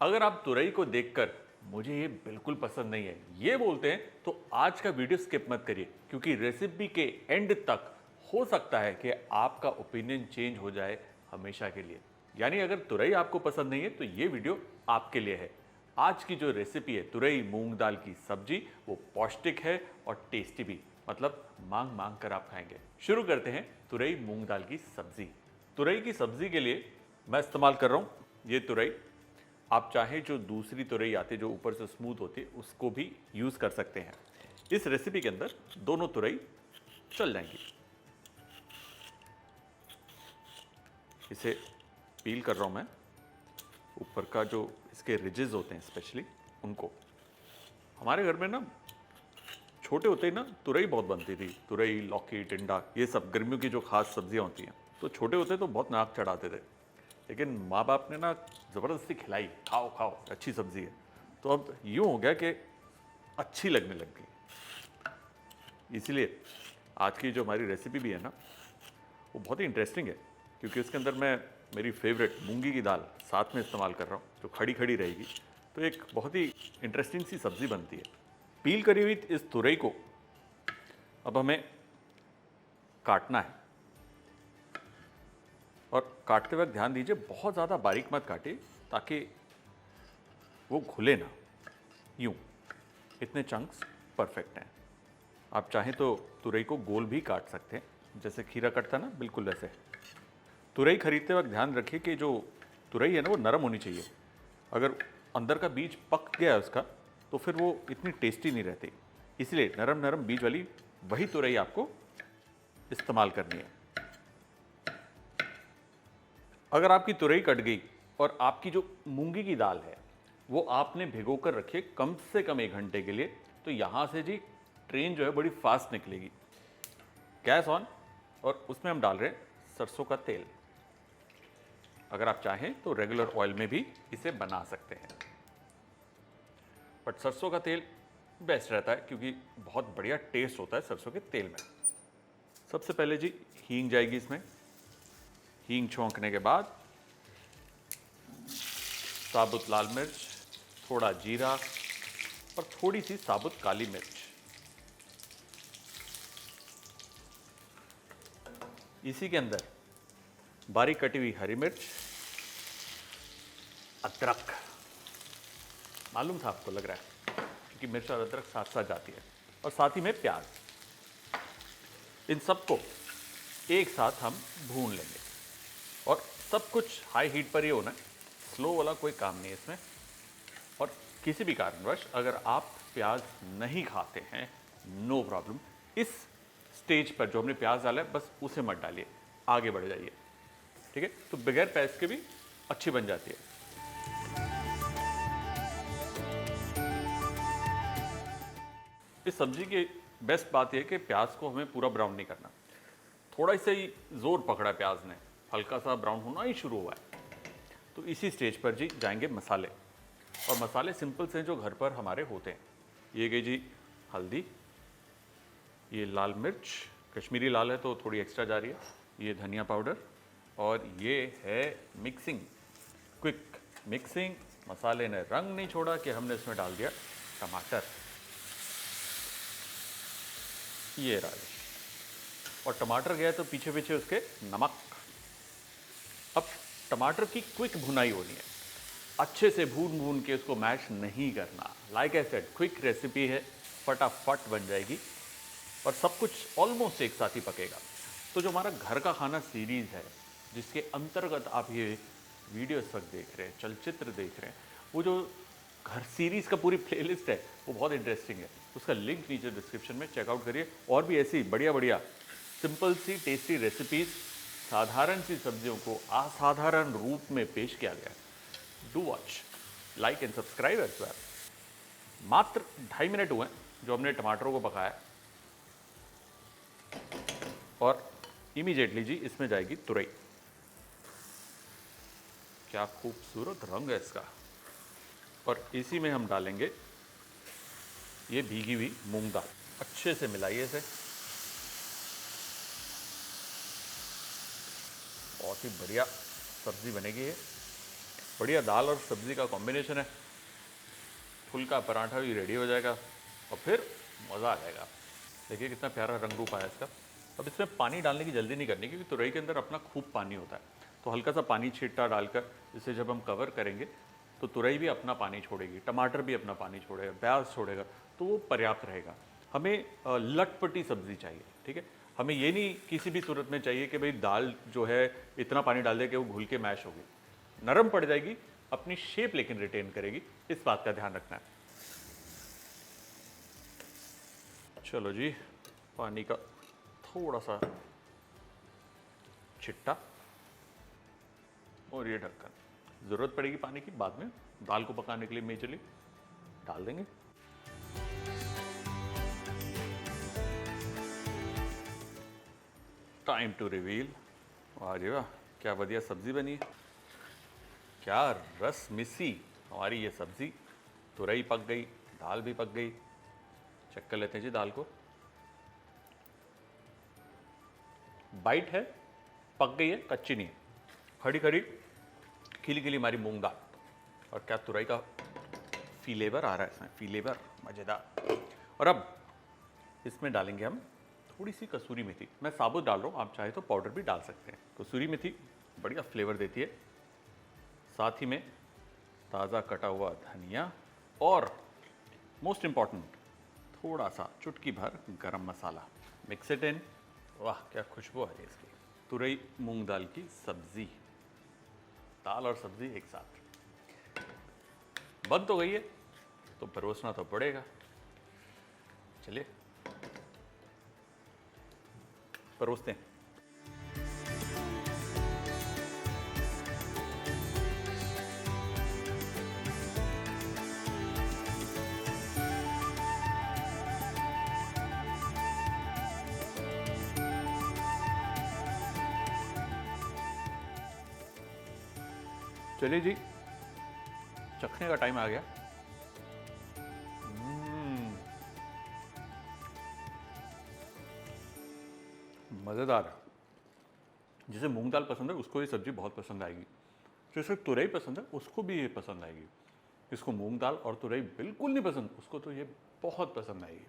अगर आप तुरई को देखकर मुझे ये बिल्कुल पसंद नहीं है ये बोलते हैं तो आज का वीडियो स्किप मत करिए, क्योंकि रेसिपी के एंड तक हो सकता है कि आपका ओपिनियन चेंज हो जाए हमेशा के लिए। यानी अगर तुरई आपको पसंद नहीं है तो ये वीडियो आपके लिए है। आज की जो रेसिपी है तुरई मूंग दाल की सब्जी, वो पौष्टिक है और टेस्टी भी, मतलब मांग मांग कर आप खाएंगे। शुरू करते हैं तुरई मूंग दाल की सब्जी। तुरई की सब्जी के लिए मैं इस्तेमाल कर रहा हूं ये तुरई। आप चाहे जो दूसरी तुरई आती है जो ऊपर से स्मूथ होती है उसको भी यूज कर सकते हैं। इस रेसिपी के अंदर दोनों तुरई चल जाएंगी। इसे पील कर रहा हूं मैं, ऊपर का जो इसके रिजेस होते हैं स्पेशली उनको। हमारे घर में ना छोटे होते ही ना तुरई बहुत बनती थी, तुरई लौकी टिंडा ये सब गर्मियों की जो खास सब्जियां होती हैं, तो छोटे होते तो बहुत नाक चढ़ाते थे। लेकिन माँ बाप ने ना ज़बरदस्ती खिलाई, खाओ खाओ अच्छी सब्जी है। तो अब यूँ हो गया कि अच्छी लगने लग गई। इसीलिए आज की जो हमारी रेसिपी भी है ना वो बहुत ही इंटरेस्टिंग है, क्योंकि इसके अंदर मैं मेरी फेवरेट मूंगी की दाल साथ में इस्तेमाल कर रहा हूँ जो खड़ी खड़ी रहेगी। तो एक बहुत ही इंटरेस्टिंग सी सब्ज़ी बनती है। पील करी हुई इस तुरई को अब हमें काटना है, और काटते वक्त ध्यान दीजिए बहुत ज़्यादा बारीक मत काटिए ताकि वो घुले ना। यूँ इतने चंक्स परफेक्ट हैं। आप चाहें तो तुरई को गोल भी काट सकते हैं, जैसे खीरा कटता ना बिल्कुल वैसे। तुरई खरीदते वक्त ध्यान रखिए कि जो तुरई है ना वो नरम होनी चाहिए। अगर अंदर का बीज पक गया है उसका तो फिर वो इतनी टेस्टी नहीं रहती। इसलिए नरम नरम बीज वाली वही तुरई आपको इस्तेमाल करनी है। अगर आपकी तुरई कट गई और आपकी जो मूंगी की दाल है वो आपने भिगो कर रखी है कम से कम 1 घंटे के लिए, तो यहाँ से जी ट्रेन जो है बड़ी फास्ट निकलेगी। गैस ऑन, और उसमें हम डाल रहे हैं सरसों का तेल। अगर आप चाहें तो रेगुलर ऑयल में भी इसे बना सकते हैं, बट सरसों का तेल बेस्ट रहता है क्योंकि बहुत बढ़िया टेस्ट होता है सरसों के तेल में। सबसे पहले जी हींग जाएगी इसमें। हींग छौंकने के बाद साबुत लाल मिर्च, थोड़ा जीरा और थोड़ी सी साबुत काली मिर्च। इसी के अंदर बारीक कटी हुई हरी मिर्च, अदरक। मालूम था आपको, लग रहा है, क्योंकि मिर्च और अदरक साथ साथ जाती है। और साथ ही में प्याज। इन सबको एक साथ हम भून लेंगे, और सब कुछ हाई हीट पर ही होना है, स्लो वाला कोई काम नहीं है इसमें। और किसी भी कारणवश अगर आप प्याज नहीं खाते हैं, नो प्रॉब्लम, इस स्टेज पर जो हमने प्याज डाला है बस उसे मत डालिए, आगे बढ़ जाइए। ठीक है, तो बगैर प्याज के भी अच्छी बन जाती है। इस सब्जी की बेस्ट बात यह है कि प्याज को हमें पूरा ब्राउन नहीं करना। थोड़ा सा ही जोर पकड़ा प्याज ने, हल्का सा ब्राउन होना ही शुरू हुआ है। तो इसी स्टेज पर जी जाएंगे मसाले। और मसाले सिंपल से जो घर पर हमारे होते हैं। ये गई जी हल्दी, ये लाल मिर्च, कश्मीरी लाल है तो थोड़ी एक्स्ट्रा जा रही है, ये धनिया पाउडर, और ये है मिक्सिंग, क्विक मिक्सिंग। मसाले ने रंग नहीं छोड़ा कि हमने इसमें डाल दिया टमाटर। ये राज, और टमाटर गया तो पीछे पीछे उसके नमक। अब टमाटर की क्विक भुनाई होनी है, अच्छे से भून भून के उसको मैश नहीं करना। Like I said, quick recipe है, फटाफट बन जाएगी और सब कुछ ऑलमोस्ट एक साथ ही पकेगा। तो जो हमारा घर का खाना सीरीज़ है, जिसके अंतर्गत आप ये वीडियो इस वक्त देख रहे हैं, चलचित्र देख रहे हैं, वो जो घर सीरीज़ का पूरी प्लेलिस्ट है वो बहुत इंटरेस्टिंग है। उसका लिंक नीचे डिस्क्रिप्शन में चेकआउट करिए। और भी ऐसी बढ़िया बढ़िया सिंपल सी टेस्टी रेसिपीज़, साधारण सी सब्जियों को असाधारण रूप में पेश किया गया है। Do watch, like and subscribe as well. मात्र 2.5 मिनट हुए जो हमने टमाटरों को पकाया, और इमीडिएटली जी इसमें जाएगी तुरई। क्या खूबसूरत रंग है इसका। और इसी में हम डालेंगे ये भीगी हुई मूंग दाल। अच्छे से मिलाइए इसे, बहुत ही बढ़िया सब्जी बनेगी ये। बढ़िया दाल और सब्जी का कॉम्बिनेशन है। फुल्का पराठा भी रेडी हो जाएगा और फिर मज़ा आ जाएगा। देखिए कितना प्यारा रंग रूप आया इसका। अब इसमें पानी डालने की जल्दी नहीं करनी, क्योंकि तुरई के अंदर अपना खूब पानी होता है। तो हल्का सा पानी छींटा डालकर इसे जब हम कवर करेंगे तो तुरई भी अपना पानी छोड़ेगी, टमाटर भी अपना पानी छोड़ेगा, प्याज छोड़ेगा, तो वो पर्याप्त रहेगा। हमें लटपटी सब्जी चाहिए, ठीक है। हमें ये नहीं किसी भी सूरत में चाहिए कि भाई दाल जो है इतना पानी डाल दे कि वो घुल के मैश होगी, नरम पड़ जाएगी, अपनी शेप लेकिन रिटेन करेगी। इस बात का ध्यान रखना है। चलो जी, पानी का थोड़ा सा छिट्टा और ये ढक्कन। ज़रूरत पड़ेगी पानी की बाद में, दाल को पकाने के लिए मेजरली डाल देंगे। Time to reveal. वाह जी वाह, क्या बढ़िया सब्जी बनी है, क्या रस मिसी हमारी ये सब्जी। तुरई पक गई, दाल भी पक गई। चेक कर लेते हैं जी दाल को। बाइट है, पक गई है, कच्ची नहीं है, खड़ी खड़ी खिली खिली हमारी मूंग दाल। और क्या तुरई का फ्लेवर आ रहा है इसमें, फ्लेवर मज़ेदार। और अब इसमें डालेंगे हम थोड़ी सी कसूरी मेथी। मैं साबुत डाल रहा हूँ, आप चाहे तो पाउडर भी डाल सकते हैं। कसूरी मेथी बढ़िया फ्लेवर देती है। साथ ही में ताज़ा कटा हुआ धनिया और मोस्ट इम्पॉर्टेंट थोड़ा सा चुटकी भर गरम मसाला। Mix it in. वाह क्या खुशबू आ रही है इसकी। तुरई मूंग दाल की सब्जी, दाल और सब्जी एक साथ बन तो गई है, तो परोसना तो पड़ेगा। चलिए परोसते हैं। चलिए जी, चखने का टाइम आ गया। मज़ेदार है। जिसे मूंग दाल पसंद है उसको ये सब्ज़ी बहुत पसंद आएगी। जिसे तुरई पसंद है उसको भी ये पसंद आएगी। जिसको मूंग दाल और तुरई बिल्कुल नहीं पसंद उसको तो ये बहुत पसंद आएगी।